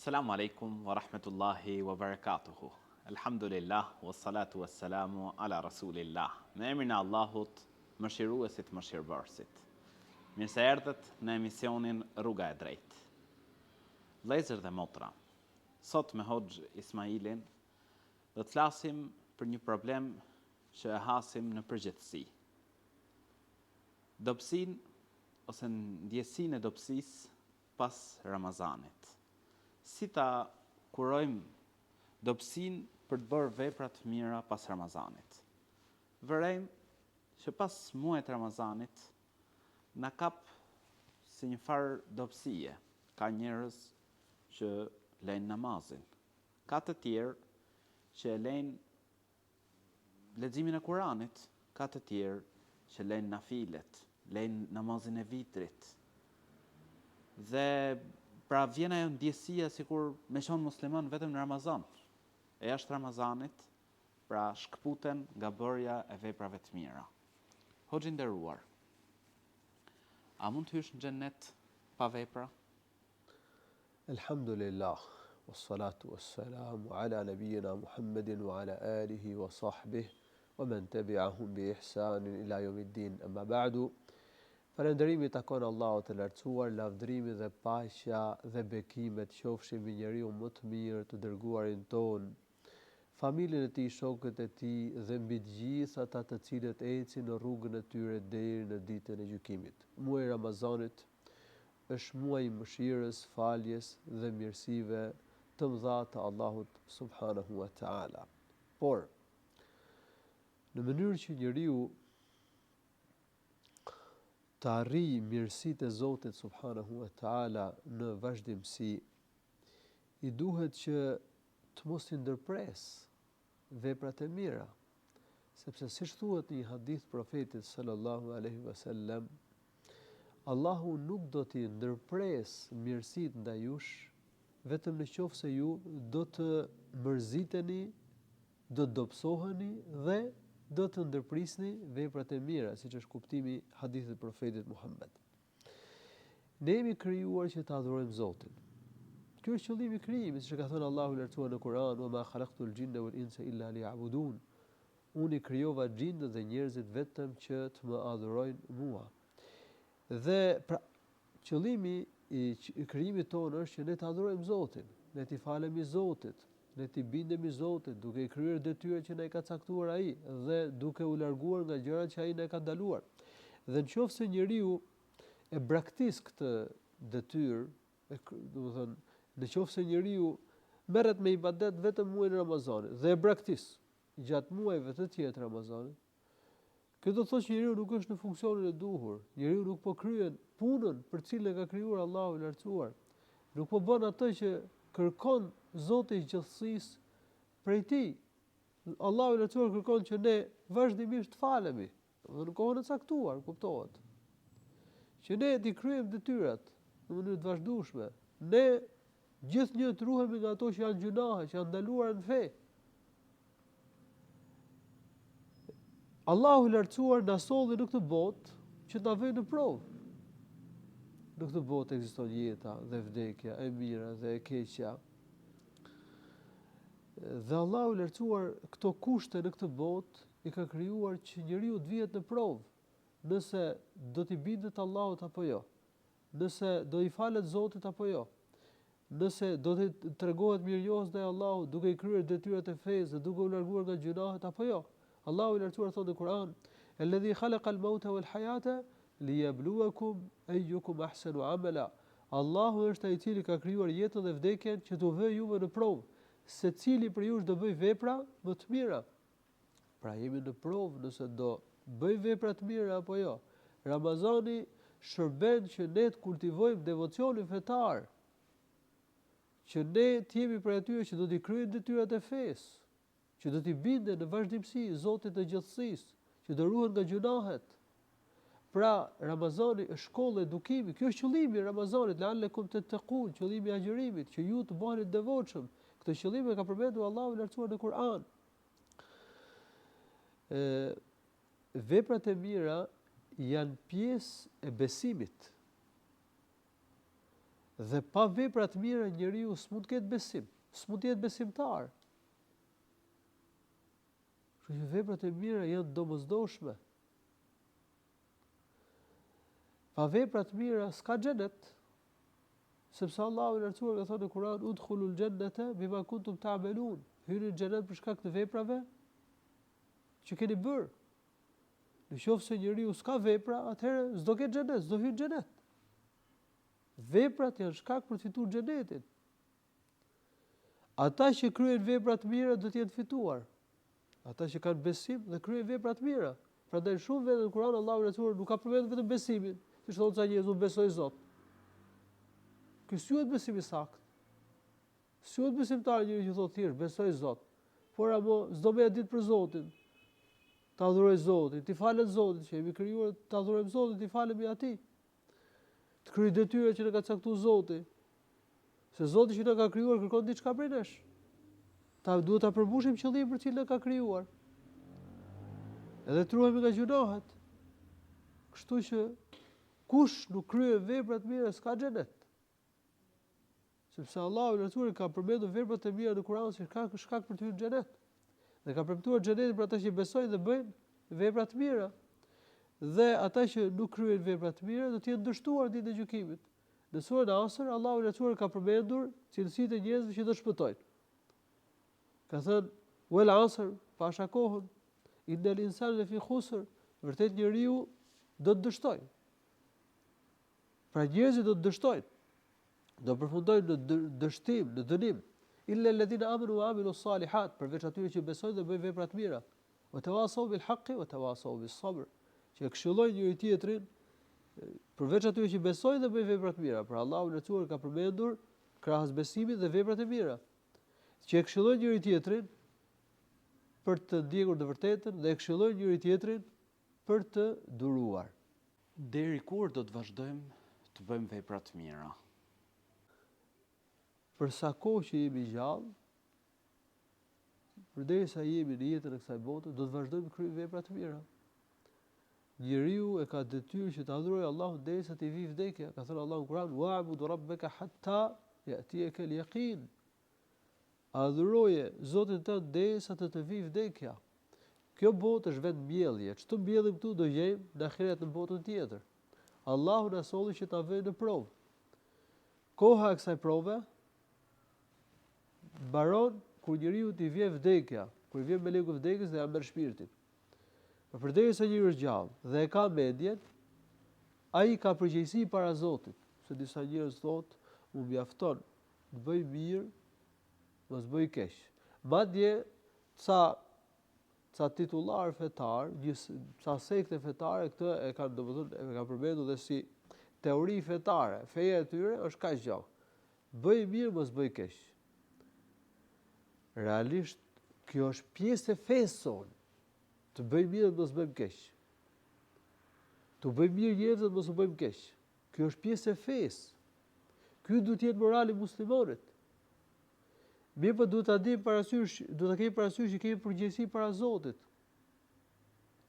Assalamu alaikum wa rahmetullahi wa barakatuhu. Alhamdulillah, wa salatu wa salamu ala rasulillah. Me emrin e Allahut, mëshiruesit mëshirbërësit. Mirë se erdhët në emisionin Rruga e Drejtë. Vëllezër dhe motra, sot me Hoxh Ismailin do të flasim për një problem që e hasim në përgjithësi. Dobësinë ose ndjesinë e dobësisë pas Ramazanit. Si ta kurojmë dobësinë për të bërë vepra të mira pas Ramazanit. Vërejmë që pas muajit Ramazanit na kap si një farë dobësie. Ka njerëz që lejnë namazin. Ka të tjerë që lejnë leximin e Kuranit. Ka të tjerë që lejnë nafilet, lejnë namazin e vitrit. Dhe pra vjen ajo ndjesia sikur me qenë musliman vetëm në Ramazan. E jashtë Ramazanit, pra shkputen nga bërja e veprave të mira. Hoxhi nderuar, a mund të hysh në xhennet pa vepra? Alhamdulillah, wassalatu wassalamu ala nabiyyina Muhammedin wa ala alihi wa sahbihi wa man tabi'ahum bi ihsanin ila yawmiddin. Amma ba'du. Falënderimi takon Allahut të lartësuar, lavdërimi dhe paqja dhe bekimet qofshin mbi njeriu më të mirë, të dërguarin ton, familjen e tij, shokët e tij dhe mbi të gjithë ata të cilët ecin në rrugën e tyre deri në ditën e gjykimit. Muaji i Ramazanit është muaji i mëshirës, faljes dhe mirësive të mëdha të Allahut subhanahu wa taala. Por në mënyrë që njeriu të arrijë mirësitë e Zotit subhanahu wa taala në vazhdimsi, i duhet që të mos i ndërpres veprat e mira, sepse siç thuhet në një hadith profetit sallallahu alaihi wasallam, Allahu nuk do t'i ndërpres mirësitë ndaj jush vetëm nëse ju do të mërziteni, do të dobësoheni dhe do të ndërprisni veprat e mira, siç është kuptimi i hadithit të profetit Muhammed. Ne jemi krijuar që të adhurojmë Zotin. Ky është qëllimi i krijimit, siç ka thënë Allahu i lartësuar në Kur'an: "Wa ma khalaqtul jinna wal insa illa liya'budun." Unë krijova xhindët dhe njerëzit vetëm që të më adhurojnë mua. Dhe pra, qëllimi i krijimit tonë është që ne të adhurojmë Zotin, ne t'i falemi Zotit, ne t'i bindemi Zotit, duke i kryer detyrat që na i ka caktuar ai dhe duke u larguar nga gjërat që ai na ka ndaluar. Dhe nëse njeriu e braktis këtë detyrë, domethënë, nëse njeriu merret me ibadet vetëm muajin e Ramazanit dhe e braktis gjatë muajve të tjerë të Ramazanit, kjo do të thotë që njeriu nuk është në funksionin e duhur, njeriu nuk po kryen punën për cilën e ka krijuar Allahu i lartësuar. Nuk po bën atë që kërkon Zoti i gjithësisë prej tij. Allahu i lartësuar kërkon që ne vazhdimisht të falemi, në kohën e caktuar, kuptohet. Që ne t'i kryejmë detyrat në mënyrë të vazhdueshme. Ne gjithnjë të ruhemi nga ato që janë gjunahe, që janë ndaluara në fe. Allahu i lartësuar na solli në këtë botë që ta vëjë në provë. Në këtë botë ekziston jeta dhe vdekja, e mira dhe e keqja. Dhe Allahu i lartësuar këto kushte në këtë botë i ka krijuar që njeriu të vihet në provë, nëse do t'i bindet Allahut apo jo, nëse do i falet Zotit apo jo, nëse do të tregohet mirënjohës ndaj Allahut duke i kryer detyrat e fesë dhe duke u larguar nga gjunahet apo jo. Allahu i lartësuar thotë në Kur'an: "Alladhi khalaqa al-mauta wal hayata liyabluwakum ayyukum ahsanu amala." Allahu është ai i cili ka krijuar jetën dhe vdekjen që t'u vëjë juve në provë, secili për ju do bëj vepra më të mira. Pra jemi në provë nëse do bëj vepra të mira apo jo. Ramazani shërben që ne të kultivojmë devocionin fetar, që ne të jemi për atyre që do t'i kryejnë detyrat e fesë, që do t'i binden në vazhdimsi Zotit të gjithësisë, që do ruhen nga gjunahet. Pra, Ramazani është shkollë edukimi. Kjo është qëllimi i Ramazanit, la'allakum tattaqun, qëllimi i agjërimit, që ju të bëheni të devotshëm. Këtë qëllim e ka përmendur Allahu i lartësuar në Kur'an. Veprat e mira janë pjesë e besimit. Dhe pa vepra të mira njeriu s'mund të ketë besim, s'mund të jetë besimtar. Kështu që veprat e mira janë domosdoshme. Pa vepra të mira s'ka xhenet. Sepse Allahu i lartësuar ka thënë në Kur'an udkhulul jannata bima kuntum ta'malun. Hyni në xhenet për shkak të veprave që keni bërë. Në qoftë se njeriu s'ka vepra, atëherë s'do ketë xhenet, s'do hyjë në xhenet. Veprat janë shkak për të fituar xhenetin. Ata që kryejnë vepra të mira do të jenë fituar. Ata që kanë besim dhe kryejnë vepra të mira. Prandaj shumë vende në Kur'an Allahu i lartësuar nuk ka përmendur vetëm besimin, siç thonë ca njerëz unë besoj Zot. Ky s'juhet besim i saktë. S'juhet besimtar njeriu që thotë thjesht besoj Zot. Por apo s'do bëja ditë për Zotin. Ta adhuroj Zotin, t'i falet Zotit, që jemi krijuar ta adhurojmë Zotin, t'i falemi atij. Të kryej detyrat që na ka caktuar Zoti. Se Zoti që na ka krijuar kërkon diçka prej nesh. Duhet ta përmbushim qëllimin për cilën na ka krijuar. Edhe truhemi nga gjunohet. Kështu që kush nuk kryen vepra të mira s'ka xhenet. Sepse Allahu i lartësuar ka përmendur veprat e mira në Kur'an si shkak për të hyrë në xhenet. Dhe ka premtuar xhenetin për ata që besojnë dhe bëjnë vepra të mira. Dhe ata që nuk kryejnë vepra të mira do të jenë dështuar ditën e gjykimit. Në surën Asr Allahu i lartësuar ka përmendur cilësitë e njerëzve që do shpëtojnë. Ka thënë wal asr, pasha kohën, innal insana lafi khusr, vërtet njeriu do të dështojë. Pra njerëzit do të dështojnë. Do përfundojnë në dështim, në dënim. Illa alladhina amanu wa amilu salihat, përveç atyre që besojnë dhe bëjnë vepra të mira. Wa tawasaw bil haqqi wa tawasaw bis sabr. Që këshillojnë njëri tjetrin, përveç atyre që besojnë dhe bëjnë vepra të mira. Pra Allahu i lartësuar ka përmendur krahas besimit dhe veprat e mira. Që këshillojnë njëri tjetrin për të ndjekur të vërtetën dhe këshillojnë njëri tjetrin për të duruar. Deri kur do të vazhdojmë të bëjmë vepra të mira? Për sa kohë që jemi gjallë, përderisa jemi në jetën e kësaj bote, do të vazhdojmë të kryejmë vepra të mira. Njeriu e ka detyrë që të adhurojë Allahun derisa të vijë vdekja. Ka thënë Allahu në Kur'an: "Wa'budu rabbaka hatta ya'tiyaka al-yaqin." Adhuroje Zotin tënd derisa të vijë vdekja. Kjo botë është vetëm mbjellje. Ç'të mbjellim këtu do gjejmë në ahiret në botën tjetër. Allahu na solli që ta vëjë në provë. Koha e kësaj prove mbaron kur njeriu t'i vjen vdekja, kur vjen meleku vdekjes dhe ja merr shpirtin. Por përderisa njeriu është gjallë dhe e ka mendjen, ai ka përgjegjësi para Zotit. Se disa njerëz thotë, u mjafton të bëj mirë, mos bëj keq. Madje ca titullar fetar, ca sekte fetare këtë e kanë domethënë e kanë përmendur dhe si teori fetare. Feja e tyre është kaq gjallë. Bëj mirë, mos bëj keq. Realisht kjo është pjesë e fesë sonë. Të bëj mirë, mos bëjmë keq. Të bëj mirë njerëzit, mos u bëjmë keq. Kjo është pjesë e fesë. Ky duhet të jetë morali muslimanit. Mirë, po duhet ta dim parasysh, duhet ta kemi parasysh që kemi përgjegjësi para Zotit.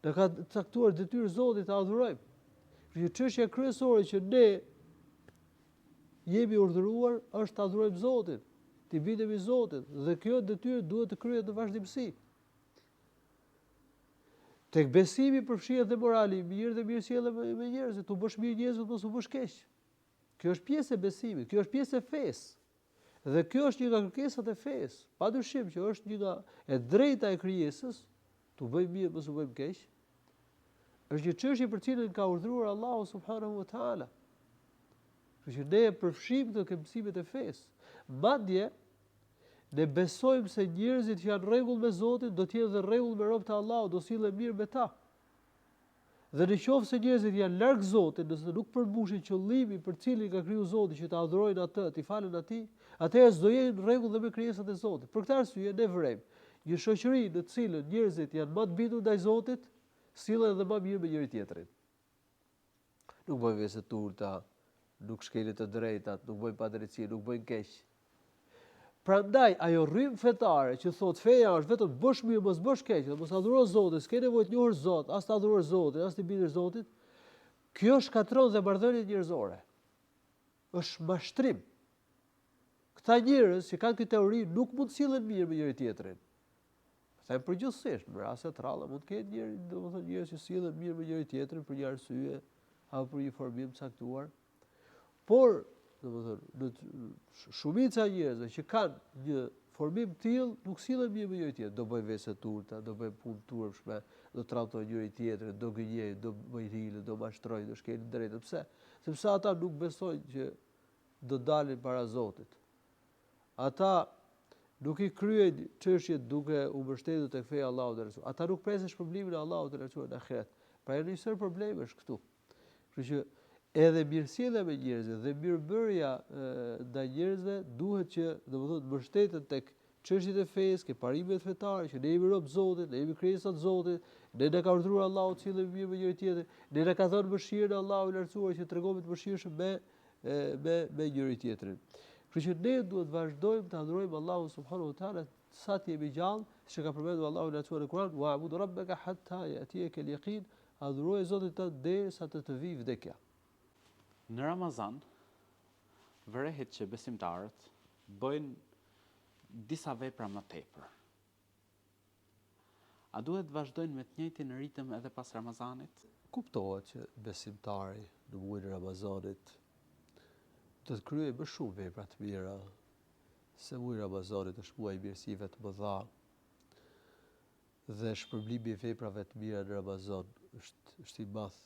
Ne ka caktuar detyrë Zotit ta adhurojmë. Kjo çështja kryesore që ne jemi urdhëruar është ta adhurojmë Zotin, të bindemi Zotit, dhe kjo detyrë duhet të kryhet në vazhdimsi. Tek besimi përfshihet dhe morali i mirë dhe mirësjellja me njerëzit, tu bësh mirë njerëzit, mos u bësh keq. Kjo është pjesë e besimit, kjo është pjesë e fesë. Dhe kjo është një nga kërkesat e fesë. Padyshim që është një nga e drejta e krijesës, tu bëj mirë, mos u bëjmë keq. Është një çështje për cilën ka urdhëruar Allahu subhanahu wa taala. Kështu që ne përfshijmë këto mësimet e fesë. Madje ne besojmë se njerëzit që janë rregull me Zotin do të jenë dhe rregull me robët e Allahut, do sillen mirë me ta. Dhe në qoftë se njerëzit janë larg Zotit, nëse nuk përmbushin qëllimin për cilin ka krijuar Zoti që ta adhurojnë atë, t'i falen atij, atëherë s'do jenë në rregull dhe me krijesat e Zotit. Për këtë arsye ne vrejmë një shoqëri në të cilën njerëzit janë më të bindur ndaj Zotit, sillen edhe më mirë me njëri tjetrin. Nuk bëjnë vese të ulta, nuk shkelin të drejtat, nuk bëjnë padrejtësi, nuk bëjnë keq. Prandaj ajo rrymë fetare që thotë feja është vetëm bësh mirë, mos bësh keq, mos adhuro Zotin, s'ke nevojë të njohësh Zot, as të adhurosh Zotin, as të bindesh Zotit, kjo shkatron dhe marrëdhëniet njerëzore. është mashtrim. Këta njerëz që kanë këtë teori nuk mund të sillen mirë me njëri tjetrin. Them përgjithsisht, në raste të ralla mund të ketë njerëz që sillen mirë me njëri tjetrin për një arsye apo për një formim të caktuar. Por, në shumica e njerëzve që kanë një formim të tillë nuk sillen mirë me njëri tjetrin, do bëjnë vese turta, do bëjnë punë turpshme, do trajtojnë njëri tjetrin, do gënjejnë, do bëjnë hile, do mashtrojnë, do shkelin drejtë. Pse? Sepse ata nuk besojnë që do dalin para Zotit. Ata nuk i kryejnë çështjet duke u mbështetur tek feja e Allahut dhe Resulit. Ata nuk presin shpërblimin e Allahut dhe Resulit në ahiret. Pra një sër problemi është këtu. Kështu që edhe mirësjellja me njerëzit dhe mirëbërja ndaj njerëzve duhet që domethënë mbështeten tek çështjet e fesë, ke parimet fetare, që ne jemi rob Zotit, ne jemi krijesa të Zotit, ne na ka urdhëruar Allahu të sillemi mirë me njëri tjetrin, ne na ka dhënë mëshirën e Allahut i lartësuar që tregojmë të mëshirshëm me njëri tjetrin. Kështu që ne duhet vazhdojmë të adhurojmë Allahun subhanahu wa taala sa të jemi gjallë, siç ka përmendur Allahu i lartësuar në Kur'an, wa'bud rabbaka hatta ya'tiyaka al-yaqin, adhuroj Zotin tënd derisa të vijë vdekja. Në Ramazan vërehet që besimtarët bëjnë disa vepra më tepër. A duhet vazhdojnë me të njëjtin ritëm edhe pas Ramazanit? Kuptohet që besimtari në muajin e Ramazanit do të kryejë më shumë vepra të mira, se muaji i Ramazanit është muaj i mirësive të mëdha dhe shpërblimi i veprave të mira në Ramazan është i madh.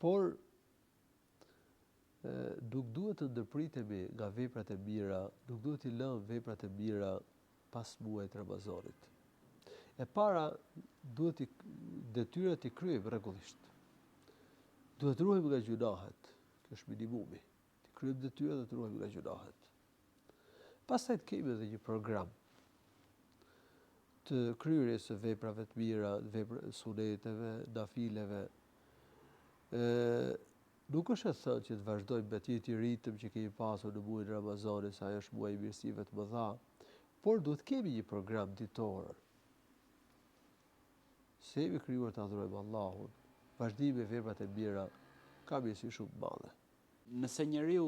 Por nuk duhet të ndërpritemi nga veprat e mira, nuk duhet i lëmë veprat e mira pas muajit të Ramazanit. E para, duhet detyrat i kryejmë rregullisht. Duhet ruhemi nga gjunahet, kjo është minimumi. Të kryejmë detyrat dhe të ruhemi nga gjunahet. Pastaj kemi edhe një program të kryerjes së veprave të mira, suneteve, nafileve. Nuk është e thënë që të vazhdojmë me atë ritëm që kemi pasur në muajin e Ramazanit, sa ajo është muaj i mirësive të mëdha, por duhet kemi një program ditor. Se jemi krijuar të adhurojmë Allahun, vazhdimi me veprat e mira ka mirësi shumë të madhe. Nëse njeriu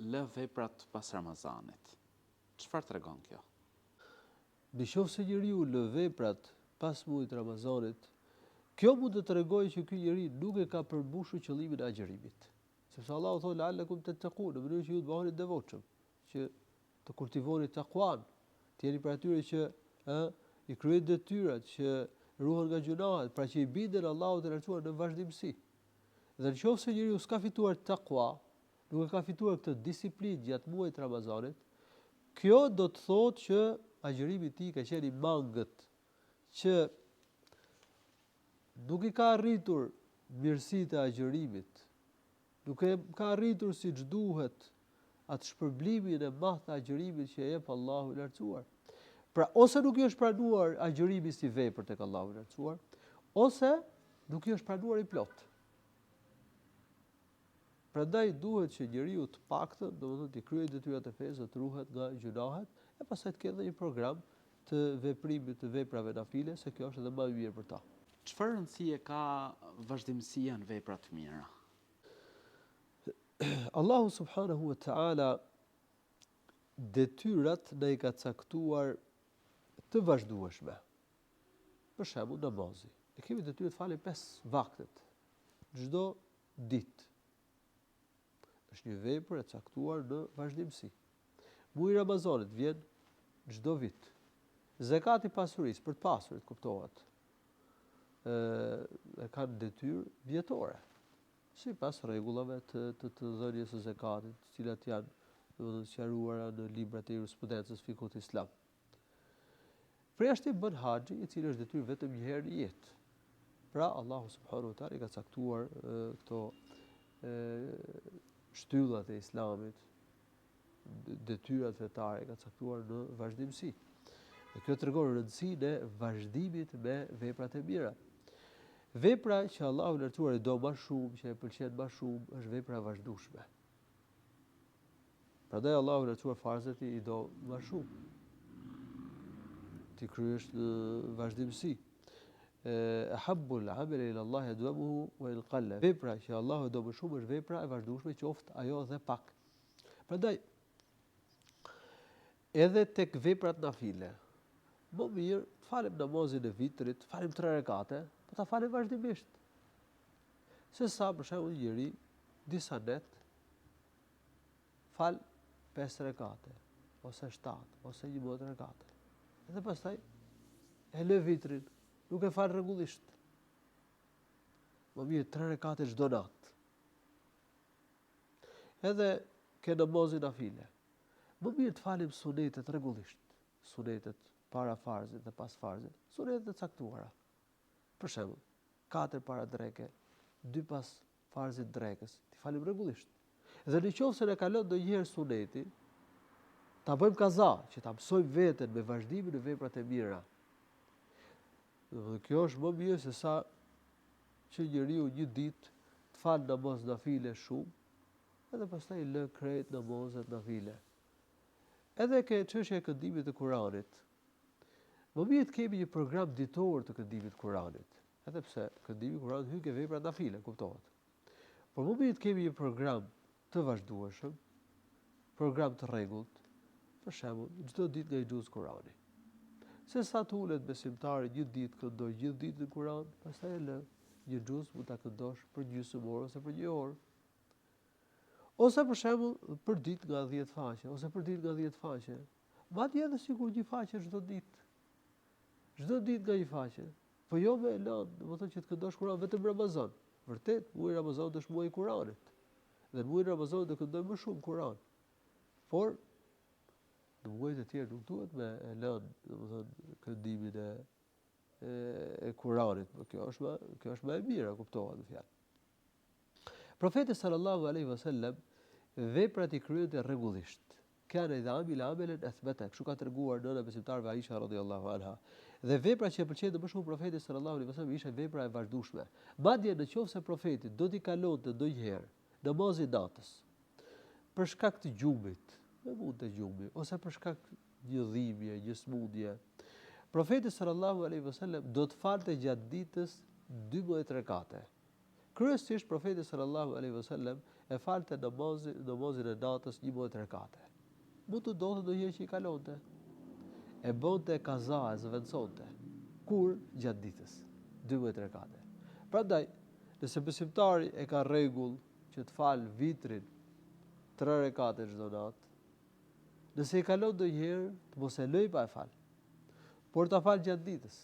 lë veprat pas Ramazanit, çfarë tregon kjo? Nëse njeriu lë veprat pas muajit të Ramazanit, kjo mund të tregojë që ky njeri nuk e ka përmbushur qëllimin e agjërimit. Sepse Allahu thonë la'allakum tattaqun, në mënyrë që ju të bëheni devotshëm, që të kultivoni takuan, të jeni për atyre që i kryejnë detyrat, që ruhen nga gjunahet, pra që i bindën Allahut të lartësuar në vazhdimsi. Dhe nëse njeriu s'ka fituar takua, nuk e ka fituar këtë disiplinë gjatë muajit të Ramazanit, kjo do të thotë që agjërimi i tij ka qenë i mangët, që nuk i ka arritur mirësitë e agjërimit, nuk e ka arritur siç duhet atë shpërblimin e madh të agjërimit që e jep Allahu i lartësuar. Pra, ose nuk i është pranuar agjërimi si vepër tek Allahu i lartësuar, ose nuk i është pranuar i plot. Prandaj duhet që njeriu të paktën, domethënë të kryejë detyrat e fesë, të ruhet nga gjunahet, e pastaj të ketë një program të veprimit të veprave nafile, se kjo është edhe më e mirë për ta. Çfarë rëndësie ka vazhdimësia në vepra të mira? Allahu subhanahu wa ta'ala detyrat ne i ka caktuar të vazhdueshme. Për shembull, namazi. Ne kemi detyrë të falim 5 vaktet çdo ditë. Është një vepër e caktuar në vazhdimsi. Muaji i Ramazanit vjen çdo vit. Zakati i pasurisë për të pasurit kuptohet. Kanë detyrë vjetore, sipas rregullave të dhënies së zakatit, të cilat janë domethënë sqaruara në librat e jurisprudencës fikut islam. Përjashtim bën haxhi, i cili është detyrë vetëm një herë në jetë. Pra Allahu subhanahu wa taala i ka caktuar këto shtyllat e islamit, detyrat fetare ka caktuar në vazhdimsi. Dhe kjo tregon rëndësinë e vazhdimit me veprat e mira. Vepra që Allahu i lartësuar i do më shumë, që e pëlqen më shumë, është vepra e vazhdueshme. Prandaj Allahu i lartësuar farzet i do më shumë. Ti kryesh në vazhdimsi. Ahabbul amali ila Allah adwamuhu wa in qalla. Vepra që Allahu do më shumë është vepra e vazhdueshme, qoftë ajo dhe pak. Prandaj edhe tek veprat nafile, më mirë të falim namazin e vitrit, falim 3 rekate, po ta falim vazhdimisht. Se sa për shembull njëri disa net fal 5 rekate, ose 7, ose 11 rekate. Edhe pastaj e lë vitrin, nuk e fal rregullisht. Më mirë 3 rekate çdo natë. Edhe ke namazin nafile. Më mirë të falim sunetet rregullisht. Sunetet para farzit dhe pas farzit. Sunetet e caktuara. Për shembull, 4 para dreke, 2 pas farzit drekës. Ti falim rregullisht. Dhe nëse ne kalon ndonjëherë suneti, ta bëjmë kaza, që ta mësojmë veten me vazhdimin e veprat e mira. Dhe kjo është më mirë se sa që njeriu një ditë të fal namaz nafile shumë, edhe pastaj lë krejt namazet nafile. Edhe ke çështja e këndimit të Kuranit. Më mirë të kemi një program ditor të këndimit të Kuranit. Edhe pse këndimi i Kuranit hyn ke vepra nafile, kuptohet. Por më mirë të kemi një program të vazhdueshëm, program të rregullt, për shembull, çdo ditë nga i xhuz Kurani. Se sa të ulet besimtari një ditë këndoj gjithë ditën Kur'an, pastaj e lë një xhuz mund ta këndosh për gjysmë orë ose për 1 orë. Ose për shembull për ditë nga 10 faqe, ose për ditë nga 10 faqe. Madje edhe sikur një faqe çdo ditë. Çdo ditë nga një faqe. Po jo me lënë, domethënë që të këndosh Kur'an vetëm Ramazan. Vërtet, muaji Ramazan është muaji i Kur'anit. Dhe muaji Ramazan do këndoj më shumë Kur'an. Por në muajt e tjerë nuk duhet me lënë, domethënë, këndimin e Kuranit, por kjo është më e mira, kuptohet në fjalë. Profeti sallallahu alaihi wasallam veprat i kryente rregullisht. Kana idha amila amalan athbata, kështu ka treguar nëna besimtarve Aisha radhiyallahu anha. Dhe vepra që e pëlqente më shumë profetit sallallahu alaihi wasallam ishin vepra e vazhdueshme. Madje nëse profeti do t'i kalonte ndonjëherë namazin natës për shkak të gjumit, me mund të gjumi, ose për shkak një dhimbje, një smundje, profeti sallallahu alaihi wasallam do të falte gjatë ditës 12 rekate. Kryesisht profeti sallallahu alaihi wasallam e falte namazin e natës 11 rekate. Mund të ndodhte ndonjëherë që i kalonte. E bënte kaza, e zëvendësonte. Kur gjatë ditës 12 rekate. Prandaj, nëse besimtari e ka rregull që të fal vitrin 3 rekate çdo natë, nëse i kalon ndonjëherë, të mos e lëj pa e fal. Por ta fal gjatë ditës.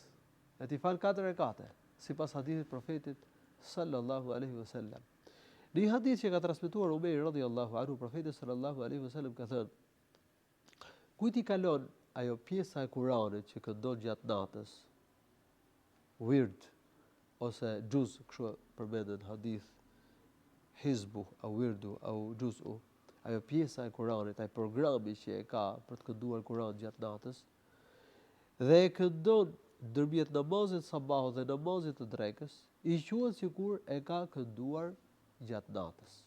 E ti fal 4 rekate, sipas hadithit profetit sallallahu alaihi wasallam. Në një hadith që ka transmetuar Umeri radhiyallahu anhu, profeti sallallahu alaihi wasallam ka thënë: kujt i kalon ajo pjesa e Kuranit që këndon gjatë natës, wird ose xhuz, kështu përmendet hadith, hizbu au wirdu au xhuzu, ajo pjesa e Kuranit, ai programi që e ka për të kënduar Kur'an gjatë natës, dhe e këndon ndërmjet namazit sabahut dhe namazit të drekës, i quhet sikur e ka kënduar gjatë natës.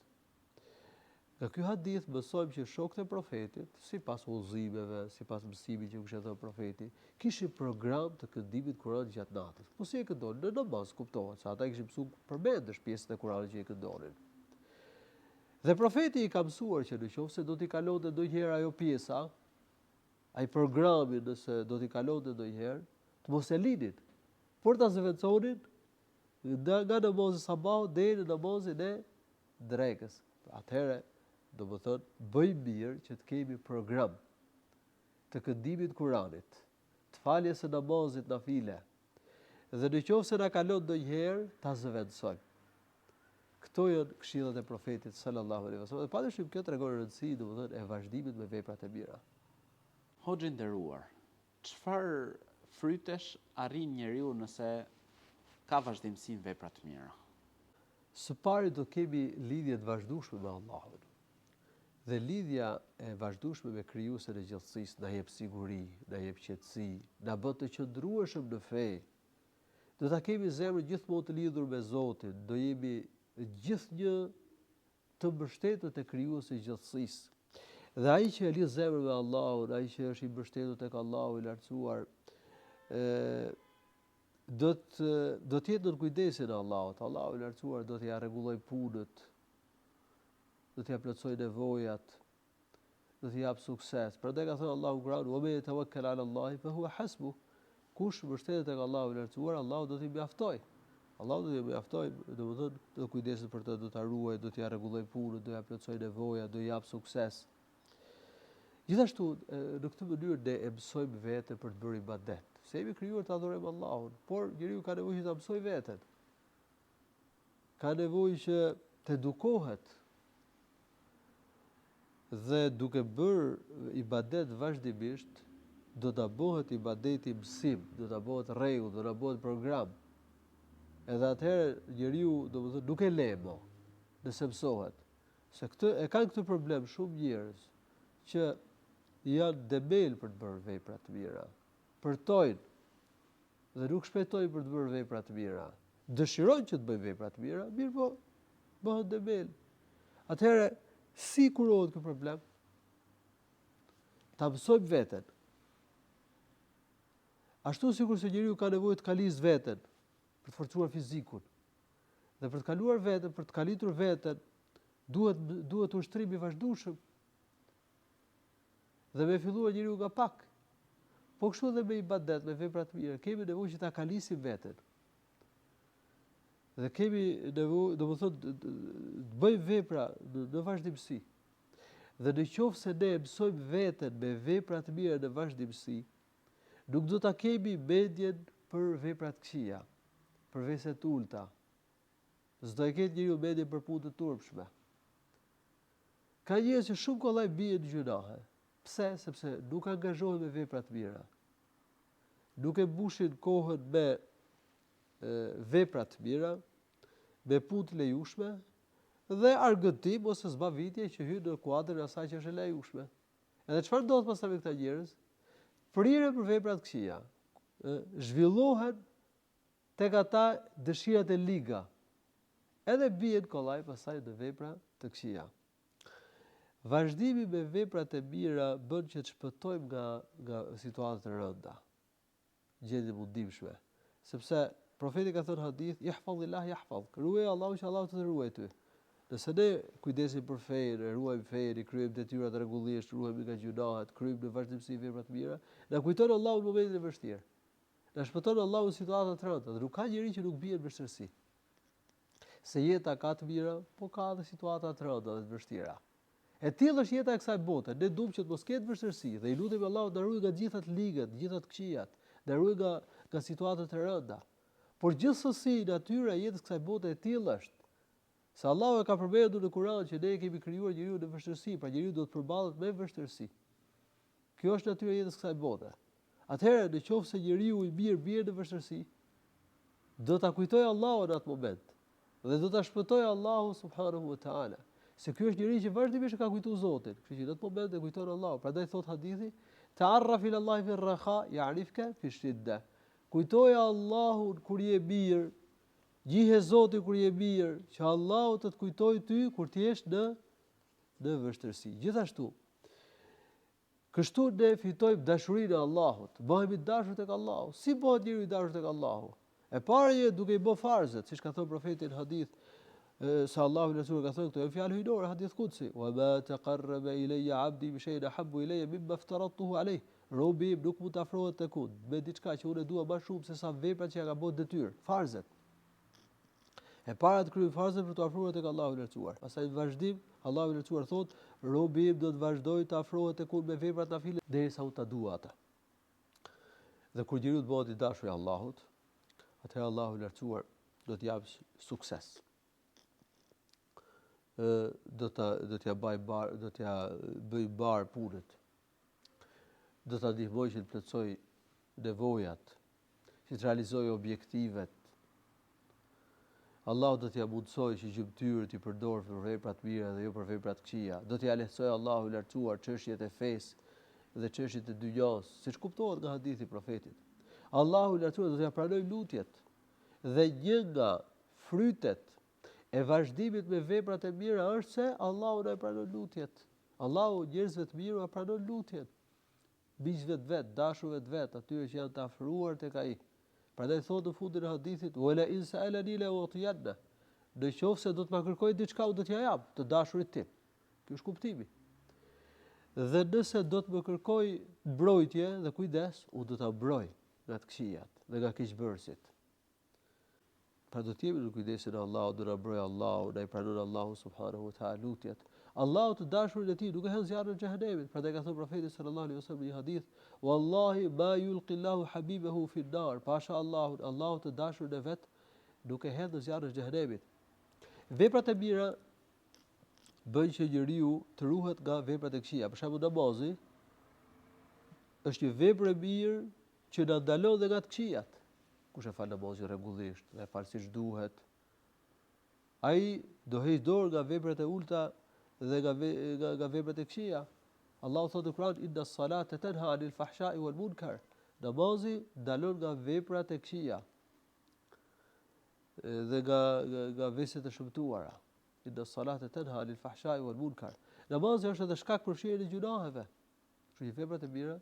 Nga ky hadith mësojmë që shokët e profetit, sipas udhëzimeve, sipas mësimit që kishte dhënë profeti, kishin program të këndimit Kur'anit gjatë natës. Po si e këndon në namaz, kuptohet, se ata kishin mësuar përmendesh pjesën e Kur'anit që e këndonin. Dhe profeti i ka mësuar që nëse do t'i kalonte ndonjëherë ajo pjesa, ai programi, nëse do t'i kalonte ndonjëherë, të mos e linin, por ta zëvendësonin nga namazi sabahut deri në namazin e drekës. Atëherë, domethënë, bëjmë mirë që të kemi program të këndimit Kuranit, të faljes së namazit nafile, dhe nëse na kalon ndonjëherë, ta zëvendësojmë. Këto janë këshillat e profetit sallallahu alaihi wasallam. Dhe padyshim kjo tregon rëndësi, domethënë, e vazhdimit me veprat e mira. Hoxhë nderuar, çfarë frytesh arrin njeriu nëse ka vazhdimsi në vepra të mira? Së pari do kemi lidhje të vazhdueshme me Allahun. Dhe lidhja e vazhdueshme me krijuesin e gjithësisë na jep siguri, na jep qetësi, na bën të qëndrueshëm në fe. Do ta kemi zemrën gjithmonë të lidhur me Zotin, do jemi gjithnjë të mbështetur te krijuesi i gjithësisë. Dhe ai që e lidh zemrën me Allahun, ai që është i mbështetur tek Allahu i lartësuar, do të jetë në kujdesin e Allahut. Allahu i lartësuar do t'ia rregulloj punët, do t'ia plotësoj nevojat, do t'i jap sukses. Prandaj ka thënë Allahu Kur'an: "Wa man yatawakkal 'ala Allahi fa huwa hasbuh." Kush mbështetet tek Allahu i lartësuar, Allahu do t'i mjaftoj. Allahu do t'i mjaftoj, domethënë do kujdeset për të, do ta ruaj, do t'ia rregulloj punën, do ja plotësoj nevojat, do i jap sukses. Gjithashtu, në këtë mënyrë ne e mësojmë veten për të bërë ibadet. Se jemi krijuar të adhurojmë Allahun, por njeriu ka nevojë që ta mësoj veten. Ka nevojë që të edukohet. Dhe duke bërë ibadet vazhdimisht, do ta bëhet ibadeti mësim, do ta bëhet rregull, do ta bëhet program. Edhe atëherë njeriu domethënë nuk e le më nëse mësohet. Se e kanë këtë problem shumë njerëz që janë debel për të bërë vepra të mira. Përtojnë dhe nuk shpejtojnë për të bërë vepra të mira. Dëshirojnë që të bëjnë vepra të mira, mirë po bëhen debel. Atëherë si kurohet ky problem? Ta mësojmë veten. Ashtu sikur se njeriu ka nevojë të kalisë veten për të forcuar fizikun. Dhe për të kaluar veten, për të kalitur veten, duhet ushtrim i vazhdueshëm. Dhe me filluar njeriu nga pak. Po kështu edhe me ibadet, me vepra të mira, kemi nevojë që ta kalisim veten. Dhe kemi nevojë, domethënë, të bëjmë vepra në vazhdimsi. Dhe në qoftë se ne mësojmë veten me vepra të mira në vazhdimsi, nuk do ta kemi mendjen për vepra të këqija, për vese të ulta. S'do e ketë njeriu mendjen për punë të turpshme. Ka njerëz që shumë kollaj bien në gjunahe. Pse? Sepse nuk angazhohen me vepra të mira. Nuk e mbushin kohën me vepra të mira, me punë të lejushme dhe argëtim ose zbavitje që hyn në kuadrin e asaj që është e lejushme. Edhe çfarë ndodh pastaj me këta njerëz? Prirën për vepra të këqija. Zhvillohen tek ata dëshirat e liga. Edhe bien kollaj pastaj në vepra të këqija. Vazhdimi me veprat e mira bën që të shpëtojmë nga situatat e rënda, gjendje mundimshme. Sepse profeti ka thënë hadith, "Ihfazillah yahfazuk", ruaj Allahun që Allahu të ruaj ty. Nëse ne kujdesim për fenë, ruajmë fenë, kryejmë detyrat rregullisht, ruajmë nga gjunahet, kryejmë në vazhdimsi vepra të mira, na kujton Allahu në momentin e vështirë. Na shpëton Allahu në situata të rënda, dhe nuk ka njeri që nuk bie në vështirësi. Se jeta ka të mira, po ka edhe situata të rënda dhe të vështira. E tillë është jeta e kësaj bote. Ne duam që të mos ketë vështirësi dhe i lutem Allahut të na ruaj nga gjitha të ligat, gjitha të këqijat, na ruaj nga situatat e rënda. Por gjithsesi natyra e jetës kësaj bote e tillë është. Se Allahu e ka përmendur në Kur'an që ne kemi krijuar njeriu në vështirësi, pra njeriu do të përballet me vështirësi. Kjo është natyra e jetës kësaj bote. Atëherë, nëse njeriu i mirë bie në vështirësi, do ta kujtojë Allahun në atë moment dhe do ta shpëtojë Allahu subhanahu wa taala. Se ky është njeriu që vazhdimisht ka kujtuar Zotin, kështu që në atë moment e kujton Allahun. Prandaj thot hadithi, "Ta'arraf ila Allahi fi ar-raha ya'rifka fi ash-shidda." Kujtoje Allahun kur je mirë, njihe Zotin kur je mirë, që Allahu të kujtojë ty kur ti je në vështirësi. Gjithashtu, kështu ne fitojmë dashurinë e Allahut, bëhemi dashur tek Allahu. Si bëhet njeriu i dashur tek Allahu? E para je duke i bë farzet, siç ka thënë profeti në hadith, se Allahu Rasul ka thënë këto janë fjalë hyjnore, hadith kutsi, "Wa ma taqarraba ilayya 'abdi bi shay'in ahabbu ilayya mimma aftaradtuhu alayh." Robi im nuk mund të afrohet tek unë me diçka që unë dua më shumë se sa veprat që ja ka bërë detyrë, farzet. E para të kryej farzet për të afruar tek Allahu i lartësuar. Pastaj në vazhdim Allahu i lartësuar thotë, "Robi im do të vazhdojë të afrohet tek unë me veprat nafile derisa unë ta dua ata." Dhe kur njeriu të bëhet i dashur i Allahut, atëherë Allahu i lartësuar do të japë sukses. Do t'ja bëj bar punët. Do ta ndihmoj që të plotësoj nevojat, që të realizojë objektivet. Allahu do t'ja mundsoj që gjymtyrët i përdor për vepra të mira dhe jo për vepra të këqija. Do t'ja lehtësoj Allahu i lartësuar çështjet e fesë dhe çështjet e dynjos, siç kuptohet nga hadithi i profetit. Allahu i lartësuar do t'ja pranoj lutjet. Dhe një nga frytet e vazhdimit me veprat e mira është se Allahu na pranon lutjet. Allahu njerëzve të mirë na pranon lutjet. Miqve të vet, dashurve të vet, atyre që janë të afruar tek ai. Prandaj thotë në fundin e hadithit, "Wala in sa'alani la utiyanna." Në qoftë se do të më kërkojë diçka, unë do t'ja jap, të dashurit tim. Ky është kuptimi. Dhe nëse do të më kërkoj mbrojtje dhe kujdes, unë do ta mbroj nga të këqijat dhe nga keqbërësit. Pra do të jemi në kujdesin e Allahut, do na mbrojë Allahu, na i pranon Allahu subhanahu wa taala lutjet. Allahu të dashurin e tij nuk e hën zjarrin e xhehenemit. Prandaj ka thënë profeti sallallahu alaihi wasallam në një hadith, "Wallahi ma yulqi Allahu habibahu fi an-nar." Pasha Allahut, Allahu të dashurin e vet nuk e hedh në zjarrin e xhehenemit. Veprat e mira bëjnë që njeriu të ruhet nga veprat e këqija. Për shembull, namazi është një vepër e mirë që na ndalon dhe nga të këqijat. Kush e fal namazin rregullisht dhe fal siç duhet, ai do heq dorë nga veprat e ulta dhe nga veprat e këqija. Allahu thotë në Kur'an, "Inna as-salata tanha 'anil fahsha'i wal munkar." Namazi ndalon nga veprat e këqija dhe nga veset e shëmtuara. Inna as-salata tanha 'anil fahsha'i wal munkar. Namazi është edhe shkak për fshirjen e gjunaheve. Kështu që veprat e mira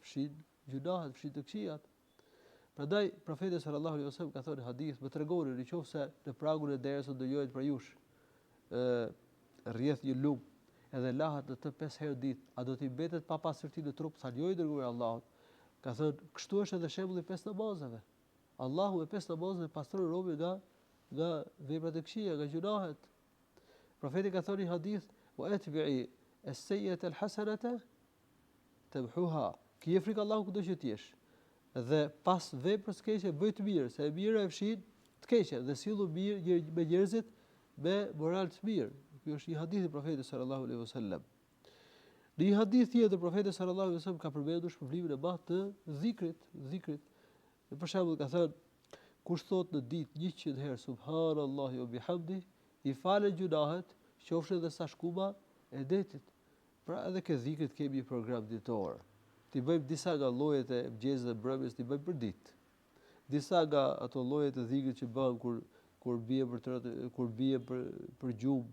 fshin gjunahet, fshin të këqijat. Prandaj profeti sallallahu alaihi wasallam ka thënë hadith, më tregoni nëse në pragun e derës do dëgjohet për jush rrjedh një lum edhe lahet në të 5 herë ditë, a do t'i mbetet pa pastërti në trup? Tha jo, i dërguar i Allahut. Ka thënë, kështu është edhe shembulli i 5 namazeve. Allahu me 5 namazeve pastron robën nga veprat e këqija, nga gjunahet. Profeti ka thënë në hadith, "Wa atbi'i as-sayyi'ata al-hasanata tamhuha." Ki e frikë Allahut kudo që t'jesh. Dhe pas veprës keqe bëj të mirë, se e mira e fshin të keqe dhe sillu mirë me njerëzit me moral të mirë. Ky është një hadith i profetit sallallahu alaihi wasallam. Në një hadith tjetër profeti sallallahu alaihi wasallam ka përmendur shpërblimin e madh të dhikrit. Për shembull ka thënë, kush thot në ditë 100 herë subhanallahi wa bihamdi, i falen gjunahet, qofshin edhe sa shkuma e detit. Pra edhe ke dhikrit kemi një program ditor. Ti bëjmë disa nga llojet e mëngjesit dhe mbrëmjes, ti bëjmë për ditë. Disa nga ato llojet e dhikrit që bëhen kur bie për gjumë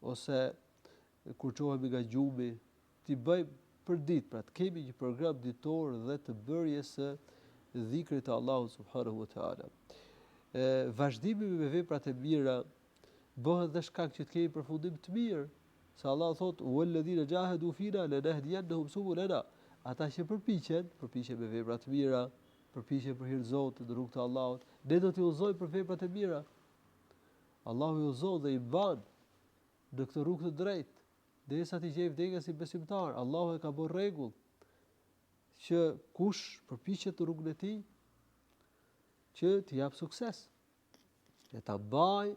ose kur çohemi nga gjumi, ti bëjmë për ditë, pra të kemi një program ditor dhe të bërjes së dhikrit të Allahut subhanahu wa taala. Vazhdimi me veprat e mira bëhet dhe shkak që të kemi përfundim të mirë. Se Allah thotë, "Walladhina jahadu fina lanahdiyannahum subulana." Ata që përpiqen me vepra të mira, përpiqen për hir të Zotit, në rrugt të Allahut, ne do t'i udhëzojmë për veprat e mira. Allahu i udhëzon dhe i mban në këtë rrugë të drejtë, derisa të gjejë vdekjen si besimtar. Allahu e ka bërë rregull që kush përpiqet në rrugën e tij që t'i jap sukses. E ta mbaj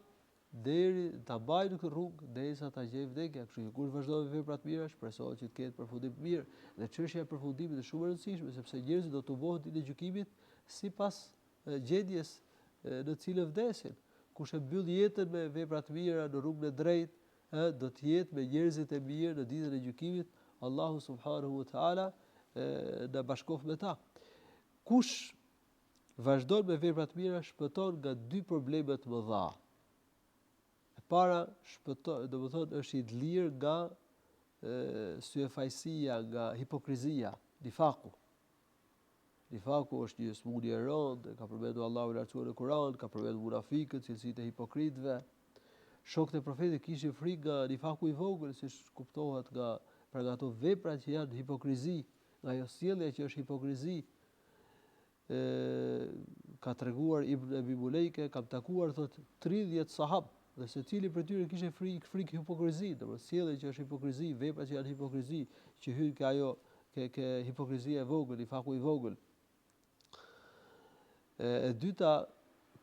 në këtë rrugë derisa ta gjejë vdekja. Kështu që kush vazhdon me vepra të mira, shpresohet që të ketë përfundim të mirë. Dhe çështja e përfundimit është shumë e rëndësishme, sepse njerëzit do të tubohen ditën e gjykimit sipas gjendjes në cilën vdesin. Kush e mbyll jetën me vepra të mira në rrugën e drejtë, do të jetë me njerëzit e mirë në ditën e gjykimit. Allahu subhanahu wa taala na bashkof me ta. Kush vazhdon me vepra të mira shpëton nga 2 probleme të mëdha. E para shpëton, domethënë është i lirë nga syefajësia, nga hipokrizia, nifaku. Nifaku është një smundje e rëndë, ka përmendur Allahu i lartësuar në Kur'an, ka përmendur munafikët, cilësitë e hipokritëve. Shokët e profetit kishin frikë nga nifaku i vogël, siç kuptohet nga ato vepra që janë hipokrizi, nga ajo sjellje që është hipokrizi. Ka treguar Ibn Abi Mulejke, kam takuar thot 30 sahab, dhe secili prej tyre kishte frikë hipokrizi, domethënë sjellja që është hipokrizi, vepra që janë hipokrizi, që hyn ke ajo ke hipokrizia e vogël, nifaku i vogël. E dyta,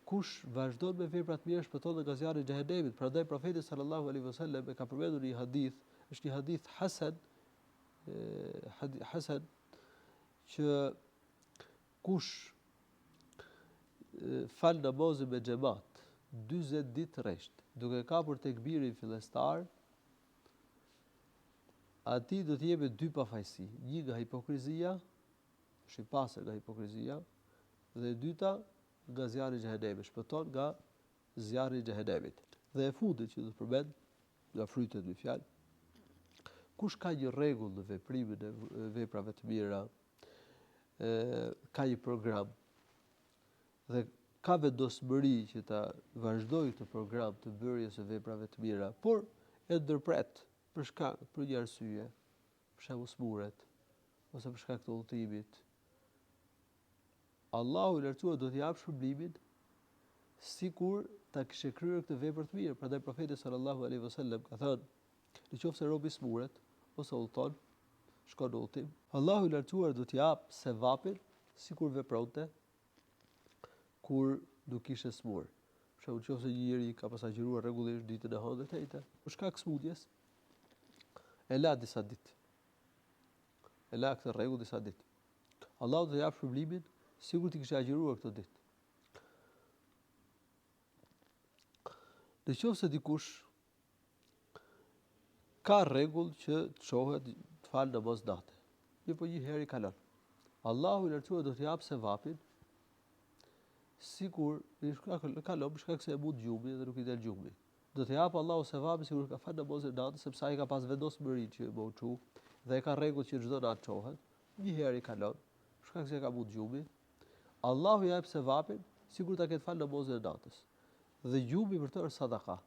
kush vazhdon me vepra të mira shpëton nga zjarri i xhehenemit. Prandaj profeti sallallahu alaihi wasallam e ka përmendur një hadith, është një hadith hasan, që kush fal namazin me xhamat 40 ditë rresht, duke kapur tekbirin fillestar, atij do të jepet 2 pafajësi, një nga hipokrizia, është i pastër nga hipokrizia, dhe e dyta nga zjarri i xhehenemit, shpëton nga zjarri i xhehenemit. Dhe e fundit që do të përmend nga frytet me fjalë, kush ka një rregull në veprimin e veprave të mira, ka një program dhe ka vendosmëri që ta vazhdojë këtë program të bërjes së veprave të mira, por e ndërpret për një arsye, për shembull smuret ose për shkak të udhëtimit. Allahu i lartësuar do t'i jap shpërblimin sikur ta kishte kryer këtë vepër të mirë. Prandaj profeti sallallahu alaihi wasallam ka thënë, nëse robi smuret ose udhton, shkon në udhtim, Allahu i lartësuar do t'i jap sevapin sikur vepronte kur nuk ishte smur. Për shembull, nëse një njeri ka pasagjëruar rregullisht ditën e hënë të njëjtë, për shkak smutjes, e la disa ditë. E la këtë rregull disa ditë. Allahu do t'i jap shpërblimin sikur ti kishe agjëruar këtë ditë. Nëse dikush ka rregull që të shohet të fal namaz natë, po një herë i kalon. Allahu i lartësuar do t'i jap sevapin sikur kalon për shkak se e mund gjumi dhe nuk i del gjumi. Do t'i jap Allahu sevapin sikur ka fal namazin natë, sepse ai ka pas vendosmëri që më u çu dhe ka rregull që çdo natë çohet. Një herë i kalon për shkak se ka mund gjumi. Allahu i jap sevapin sikur ta ketë fal namazin e natës. Dhe gjumi për të është sadaka.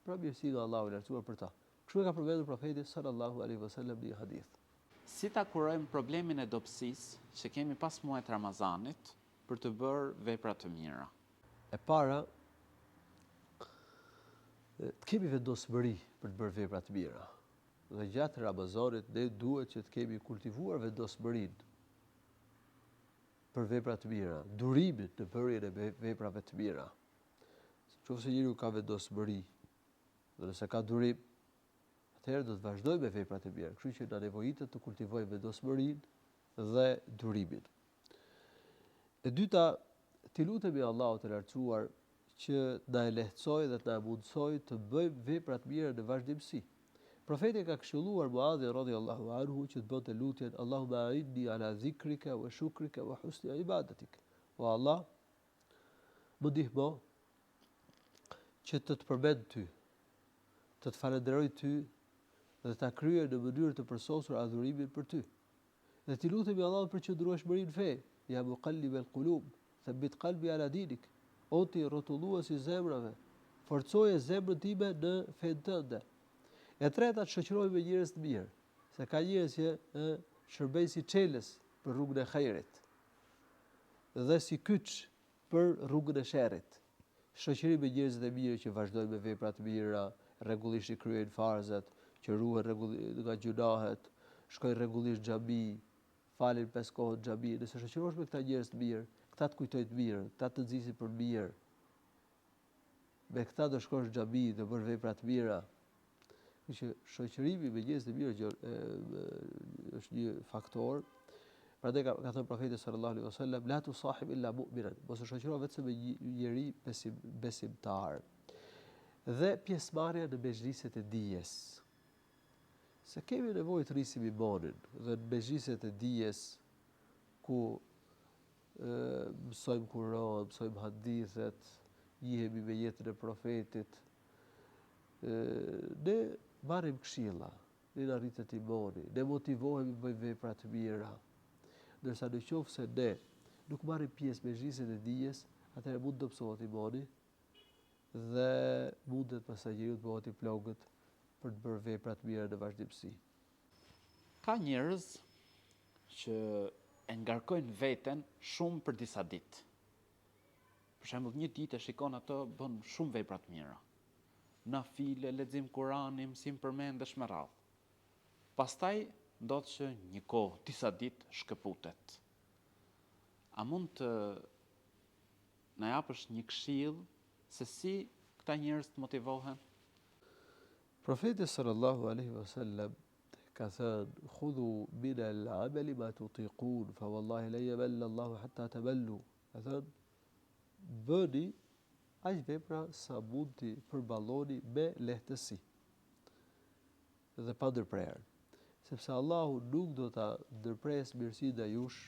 Pra mirësi nga Allahu i lartësuar për ta. Kështu e ka përmendur profeti sallallahu alaihi wasallam në një hadith. Si ta kurojmë problemin e dobësisë që kemi pas muajit Ramazanit për të bërë vepra të mira? E para, të kemi vendosmëri për të bërë vepra të mira. Dhe gjatë Ramazanit ne duhet që të kemi kultivuar vendosmërinë për vepra të mira, durimin në bërjen e veprave të mira. Nëse njeriu ka vendosmëri, dhe nëse ka durim, atëherë do të vazhdojë me veprat e mira. Kështu që na nevojitet të kultivojmë vendosmërinë dhe durimin. E dyta, t'i lutemi Allahut të lartësuar që na e lehtësojë dhe të na mundsojë të bëjmë vepra të mira në vazhdimsi. Profeti ka këshilluar Muadhin radhiyallahu anhu që të bënte lutjen Allahumma a'inni ala dhikrika wa shukrika wa husni ibadatik. O Allah, më ndihmo që të përmend ty, të falenderoj ty dhe ta kryej në mënyrë të përsosur adhurimin për ty. Dhe ti lutemi Allahut për qëndrueshmërinë në fe, ya muqallibal qulub, thabbit qalbi ala dinik. O ti rrotulluesi zemrave, forcoje zemrën time në fen tënde. E treta, të shoqëroj me njerëz të mirë, se ka njerëz që shërbejnë si çelës për rrugën e hajrit dhe si kyç për rrugën e sherrit. Shoqëri me njerëz të mirë që vazhdojnë me vepra të mira, rregullisht i kryejnë farzat, që ruhen rregullisht nga gjunahet, shkojnë rregullisht në xhami, falin 5 kohë në xhami. Nëse shoqërohesh me këta njerëz të mirë, këta të kujtojnë të mirë, këta të nxisin për mirë. Me këta do shkosh në xhami dhe bën vepra të mira. Që shoqërimi me njerëz të mirë është një faktor. Prandaj ka thënë profeti sallallahu alaihi wasallam, la tusahib illa mu'minan, mos e shoqëro vetëm me një njeri besimtar. Dhe pjesëmarrja në mezhliset e dijes. Se kemi nevojë të rrisim imanin dhe në mezhliset e dijes ku mësojmë Kur'an, mësojmë hadithet, jihemi me jetën e profetit, ne marrim këshilla, ne na rritet imani, ne motivohemi të bëjmë vepra të mira. Ndërsa nëse ne nuk marrim pjesë me mezhliset e dijes, atëherë mund të dobësohet imani dhe mundet pastaj njeriu të bëhet i plogët për të bërë vepra të mira në vazhdimsi. Ka njerëz që e ngarkojnë veten shumë për disa ditë. Për shembull, një ditë e shikon ato bën shumë vepra të mira. Nafile, lexim Kur'ani, mësim përmendesh me radhë. Pastaj ndodh që një kohë, disa ditë shkëputet. A mund të na japësh një këshill se si këta njerëz të motivohen? Profeti sallallahu alaihi wasallam ka thënë: "Khudhu min al-'amali ma tutiqun, fa wallahi la yamalla Allahu hatta tamallu." Ka thënë: bëni aq vepra sa mund t'i përballoni me lehtësi dhe pa ndërprerje, sepse Allahu nuk do ta ndërpresë mirësinë ndaj jush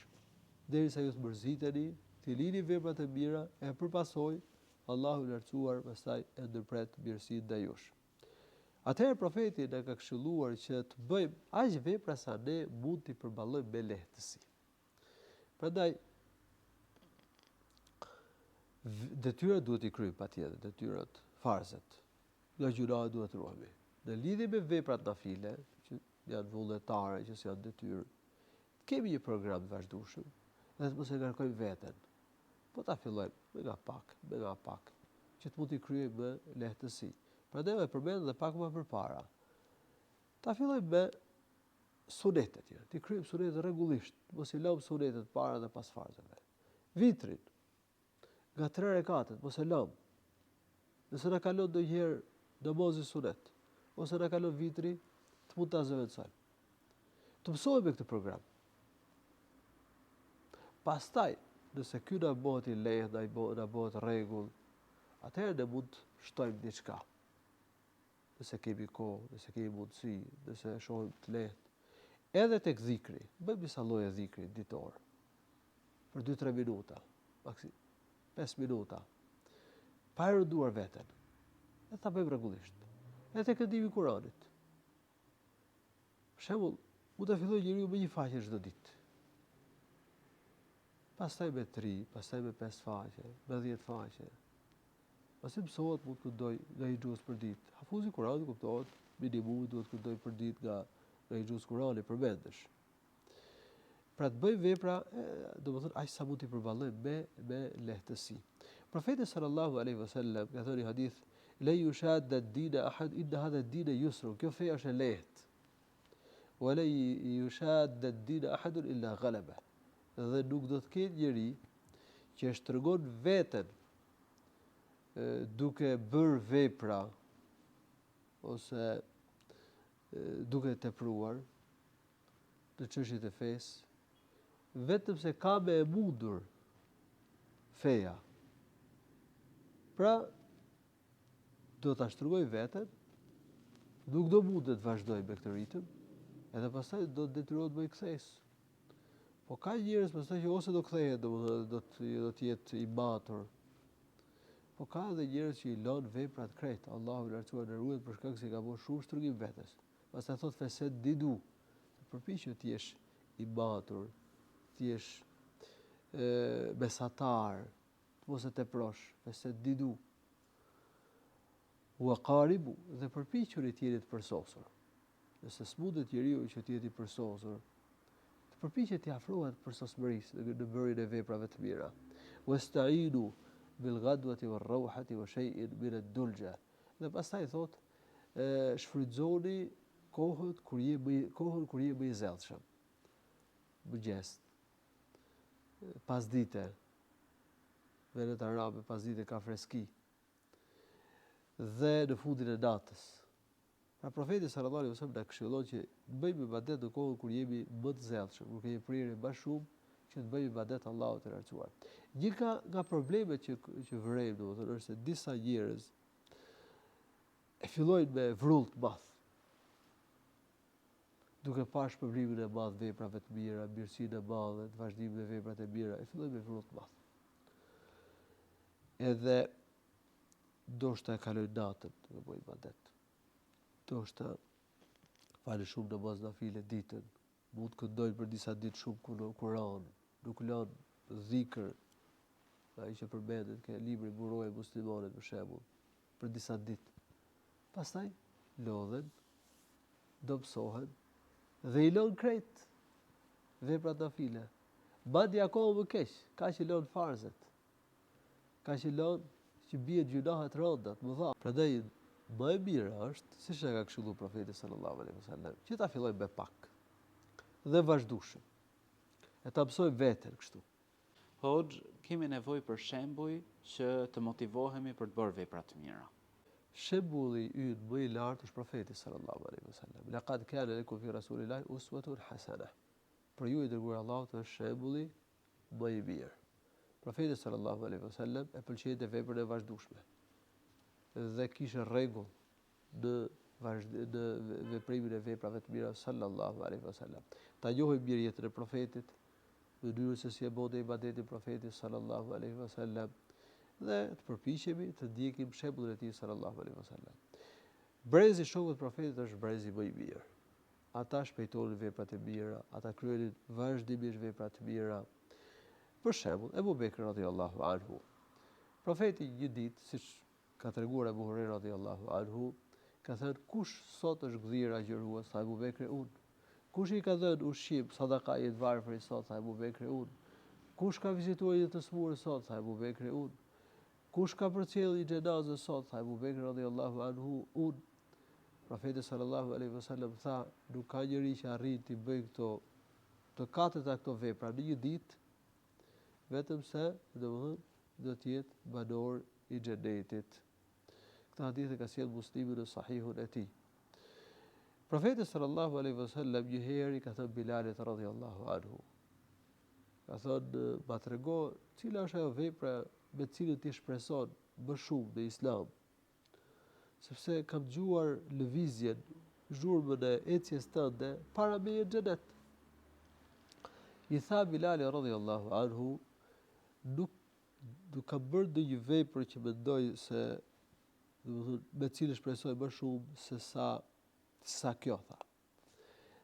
derisa ju të mërziteni, të lini veprat e mira e përpasoj Allahu i lartësuar pastaj e ndërpret mirësinë ndaj jush. Atëherë profeti na ka këshilluar që të bëjmë aq vepra sa ne mund t'i përballojmë me lehtësi. Prandaj detyrat duhet i kryejmë patjetër, detyrat, farzet. Nga gjunahet duhet ruhemi. Në lidhje me veprat nafile, që janë vullnetare, që janë detyrë, kemi një program të vazhdueshëm, dhe të mos e ngarkojmë veten. Po ta fillojmë me nga pak, që të mund t'i kryejmë me lehtësi. Prandaj e përmend edhe pak më përpara. Ta fillojmë me sunetet, t'i kryejmë sunetet rregullisht, mos i lëm sunetet para dhe pas farzeve. Vitrin, nga 3 rekatet, mos e lëm. Nëse na kalon ndonjëherë namazi sunet, ose na kalon vitri, të mund ta zëvendësojmë. Të mësojmë këtë program. Pastaj, nëse ky na bëhet i lehtë, na bëhet rregull, atëherë ne mund të shtojmë diçka. Nëse kemi kohë, nëse kemi mundësi, nëse shohim të lehtë. Edhe tek dhikri, bëjmë disa lloje dhikri ditor. Për 2-3 minuta, maksi 5 minuta. Pa e rënduar veten. E ta bëjmë rregullisht. Edhe tek këndimi i Kuranit. Për shembull, mund të fillojë njeriu me 1 faqe çdo ditë. Pastaj me 3, pastaj me 5 faqe, me 10 faqe. Pasi mësohet mund të këndoj nga i xhuz për ditë. Hafuzi i Kuranit kuptohet, minimumi duhet të këndoj për ditë nga i xhuz Kuranit përmendesh. Pra të bëjmë vepra, domethënë aq sa mund t'i përballojmë me lehtësi. Profeti sallallahu alaihi wasallam ka thënë hadith, la yushadda ad-din ahad inna hadha ad-din yusr. Kjo fe është e lehtë. Wa la yushadda ad-din ahad illa ghalaba. Dhe nuk do të ketë njeri që e shtrëngon veten duke bërë vepra ose duke tepruar në çështjet e fesë, vetëm se ka me e mundur feja. Pra, do ta shtrëngoj veten, nuk do mundet të vazhdoj me këtë ritëm, edhe pastaj do të detyrohet bëj kthes. Po ka njerëz pastaj që ose do kthehet, do të jetë i matur. Po ka edhe njerëz që i lën veprat krejt. Allahu lartësuar dhe ruhet për shkak se ka bërë shumë shtrëngim vetes. Pastaj thot fesed didu. Përpiqet të jesh i matur, të jesh besatar, të mos e teprosh, fesed didu. Wa qaribu, dhe përpiquni të jeni të përsosur. Nëse smundet njeriu që të jetë i përsosur, të përpiqet të afrohet përsosmërisë në bërjen e veprave të mira. Wasta'inu bil ghadwati war rawhati wa shay'in min ad-dulja. Dhe pastaj thot, shfrytëzoni kohën kur je më i zellshëm. Mëngjes, pasdite, vendet arabe pasdite ka freski. Dhe në fundin e natës. Pra profeti sallallahu alaihi wasallam na këshillon që bëjmë ibadet në kohën kur jemi më të zellshëm, kur kemi prirje më shumë që të bëjmë ibadet Allahut të lartësuar. Një nga problemet që vërejmë, domethënë është se disa njerëz e fillojnë me vrull të madh. Duke parë shpërblimin e madh veprave të mira, mirësinë e madhe, të vazhdimit me veprat e mira, e fillojnë me vrull të madh. Edhe ndoshta e kalojnë natën duke bërë ibadet. Ndoshta falë shumë namaz nafile ditën, mund të këndojnë për disa ditë shumë Kur'an, nuk lënë dhikr, ai që përmendet ke libri Buroja e muslimanit për shembull, për disa ditë. Pastaj lodhen, dobësohen dhe i lën krejt veprat nafile. Madje akoma më keq, ka që lën farzet. Ka që lën që bie gjunahe të rënda, të mëdha. Prandaj më e mira është, siç e ka këshilluar profeti sallallahu alaihi wasallam, që ta fillojmë me pak dhe vazhdueshëm. E ta mësojmë veten kështu. Hoxh, kemi nevojë për shembuj që të motivohemi për të bërë vepra të mira. Shembulli ynë më i lartë është profeti sallallahu alaihi wasallam. Laqad kana lakum fi rasulillahi uswatun hasana. Për ju i dërguar Allahut është shembulli më i mirë. Profeti sallallahu alaihi wasallam e pëlqente veprën e vazhdueshme. Dhe kishte rregull në veprimin e veprave të mira sallallahu alaihi wasallam. Ta njohim mirë jetën e profetit, mënyrën se si e bënte ibadetin profeti sallallahu alaihi wasallam dhe të përpiqemi të ndjekim shembullin e tij sallallahu alaihi wasallam. Brezi i shokëve të profetit është brezi më i mirë. Ata shpejtonin veprat e mira, ata kryenin vazhdimisht vepra të mira Për shembull, Ebu Bekri radhiyallahu anhu. Profeti një ditë, siç ka treguar Ebu Hurajra radhiyallahu anhu, ka thënë kush sot është gdhir agjërues, tha Ebu Bekri unë. Kush i ka dhënë ushqim sadaka i të varfër sot, tha Ebu Bekri unë. Kush ka vizituar një të smurë sot, tha Ebu Bekri unë. Kush ka përcjellë një xhenazë sot, tha Ebu Bekri radhiyallahu anhu unë. Profeti sallallahu alaihi wasallam tha, nuk ka njeri që arrin të bëjë të katërt këto vepra në një ditë, vetëm se do të jetë banor i xhenetit. Këtë hadith e ka sjellë Muslimi në Sahihun e tij. Profeti sallallahu alaihi wasallam një herë ka thënë Bilalit radhiyallahu anhu. Ka thënë, ma trego cila është ajo vepra me cilën ti shpreson më shumë në Islam. Sepse kam dëgjuar lëvizjen, zhurmën e ecjes tënde para me në xhenet. I tha Bilali radhiyallahu anhu, nuk kam bërë ndonjë vepër që mendoj se me cilën shpresoj më shumë se sa kjo, tha.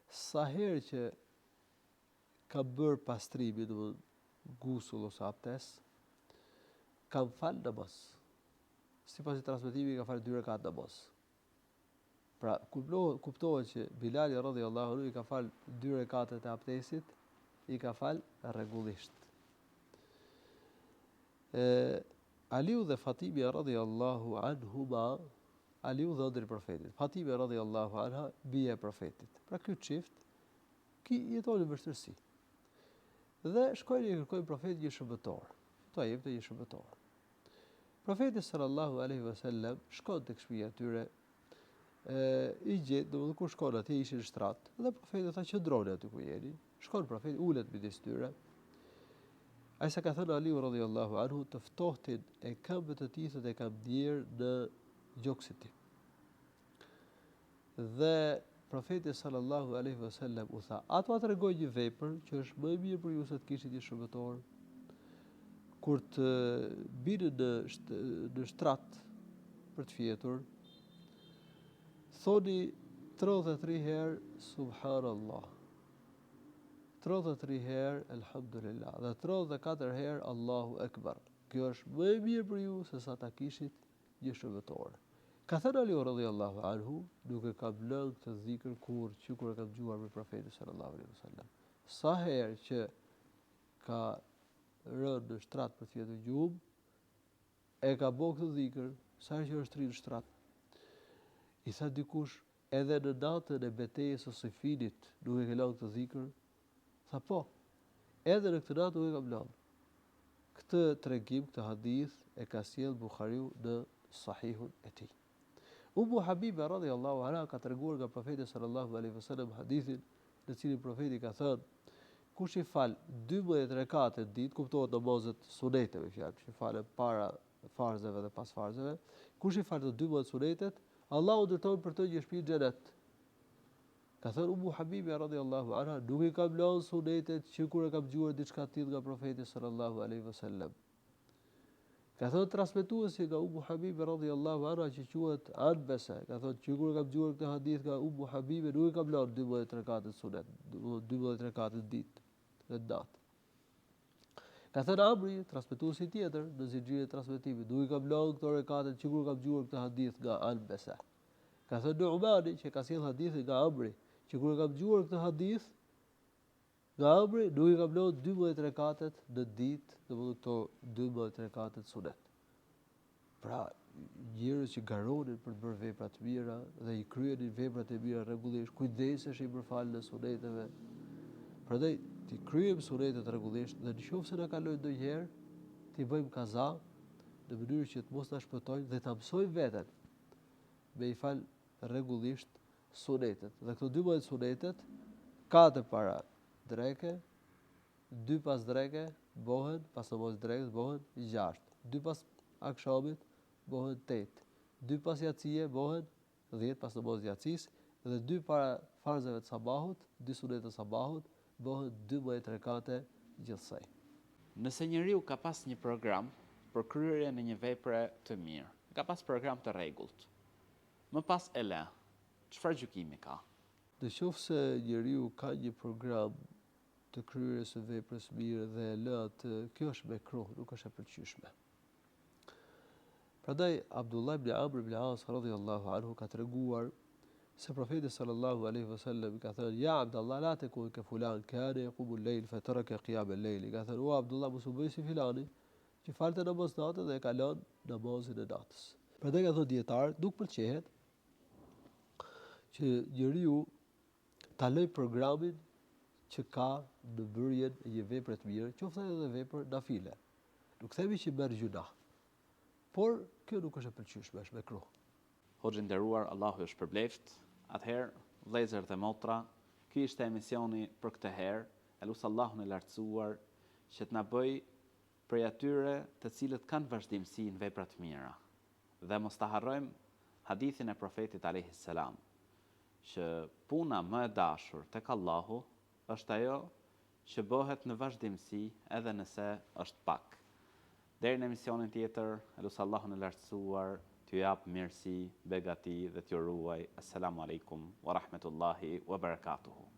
Sa herë që kam bërë pastrimi, gusull ose abdes, kam falë namaz. Sipas i transmetimit ka falë 2 rekat namaz. Pra, kuptohet që Bilali radhiyallahu anhu i ka falë 2 rekatet e abdesit, i ka falë rregullisht. Aliu dhe Fatimi radhiyallahu anhuma, Aliu dhe ëndri profetit. Fatimi radhiyallahu anha, bija e profetit. Pra ky çift jetoni në vështirësi. Dhe shkojnë i kërkojnë profetit një shërbëtor. To jepte një shërbëtor. Profeti sallallahu alaihi wasallam shkon tek shtëpia e tyre, i gjet, domethënë kur shkon atje ishin në shtrat, dhe profeti tha qëndroni aty ku jeni. Shkon profeti, ulet midis tyre. Ai sa ka thënë Aliu radhiyallahu anhu, të ftohtin e këmbët të tij e ka bjerë në gjoksin e tij. Dhe profeti sallallahu alaihi wasallam u tha, ato tregoj një vepër që është më e mirë për ju se të kishit një shërbëtor. Kur të bini në shtrat për të fjetur, thoni 33 herë subhanallah, 33 herë elhamdulillah dhe 34 herë Allahu Ekber. Kjo është më e mirë për ju se sa ta kishit një shërbëtor. Ka thënë Aliu radhiyallahu anhu, nuk e kam lënë këtë dhikr kur e kam dëgjuar me profetin sallallahu alaihi wasallam. Sa herë që ka rënë në shtrat për të fjetur gjumë, e ka bërë këtë dhikr, sa herë që është rinë në shtrat. I tha dikush, edhe në natën e betejës së Sifinit nuk e ke lënë këtë dhikr? Tha po, edhe në këtë natë nuk e kam lënë. Këtë tregim, këtë hadith e ka sjellë Buhariu në Sahihun e tij. Ummu Habiba radhiyallahu anha ka treguar nga profeti sallallahu alaihi wasallam hadithin në cilin profeti ka thënë, kush i fal 12 rekate në ditë, kuptohet namazet sunete me fjalë, që falen para farzeve dhe pas farzeve, kush i fal të 12 sunetet, Allahu dërton për të një shtëpi në xhenet. Ka thënë Ummu Habiba radhiyallahu anha, nuk i kam lënë sunetet që kur e kam dëgjuar diçka të tillë nga profeti sallallahu alaihi wasallam. Ka thënë transmetuesi nga Ummu Habibe radhiyallahu anha që quhet Anbasa, ka thënë që kur kam dëgjuar këtë hadith nga Ummu Habibe, nuk e kam lënë 12 rekate sunet, 12 rekate ditë në natë. Ka thënë Amri, transmetuesi tjetër në zinxhirin e transmetimit, nuk e kam lënë këto rekate që kur kam dëgjuar këtë hadith nga Anbasa. Ka thënë Nu'mani që ka sjellë hadithin nga Amri, që kur kam dëgjuar këtë hadith nga Amri, nuk i kam lënë 12 rekatet në ditë, domethënë këto 12 rekatet sunet. Pra, njerëz që garonin për të bërë vepra të mira dhe i kryenin veprat e mira rregullisht, kujdeseshin për falën e suneteve. Prandaj ti kryejm sunetet rregullisht dhe nëse na kalojnë ndonjëherë, ti bëjmë kaza në mënyrë që të mos na shpëtojnë dhe ta mësojmë veten me i fal rregullisht sunetet. Dhe këto 12 sunetet, 4 para dreke, 2 pas dreke bëhen, pas namazit drekës bëhen 6, 2 pas akşamit bëhen 8, 2 pas jacije bëhen 10 pas namazit jacis dhe 2 para farzeve të sabahut, 2 sunet të sabahut bëhen 12 rekate gjithsej. Nëse njeriu ka pas një program për kryerjen e një vepre të mirë, ka pas program të rregullt, më pas e lë, çfarë gjykimi ka? Nëse njeriu ka një program të kryerjes së veprës mirë dhe e lë atë, kjo është mekruh, nuk është e pëlqyeshme. Prandaj Abdullah ibn Amr ibn As radhiyallahu anhu ka treguar se profeti sallallahu alaihi wasallam ka thënë: "Ja Abdullah, la takun ka fulan kana yaqumu al-layl fa taraka qiyam al-layl." Ka thënë: "O Abdullah, mos u bëj si filani, që falte namaz natën dhe e ka lënë namazin e natës." Prandaj ka thënë dietar, nuk pëlqehet që njeriu ta lëj programin që ka në bërjen e një vepre të mirë, qoftë edhe vepër nafile. Nuk themi që merr gjuna, por kjo nuk është e pëlqyeshme, është mekruh. Hoxhë nderuar, Allahu ju shpërbleft. Atëherë, vëllezër dhe motra, ky ishte emisioni për këtë herë. Elusi Allahun e lartësuar që të na bëj prej atyre të cilët kanë vazhdimsi në vepra të mira. Dhe mos ta harrojmë hadithin e profetit alayhis salam, që puna më e dashur tek Allahu është ajo që bëhet në vazhdimsi edhe nëse është pak. Deri në emisionin tjetër, elusi Allahun e lartësuar t'ju jap mirësi, begati dhe t'ju ruaj. Assalamu alaikum wa rahmetullahi wa barakatuhu.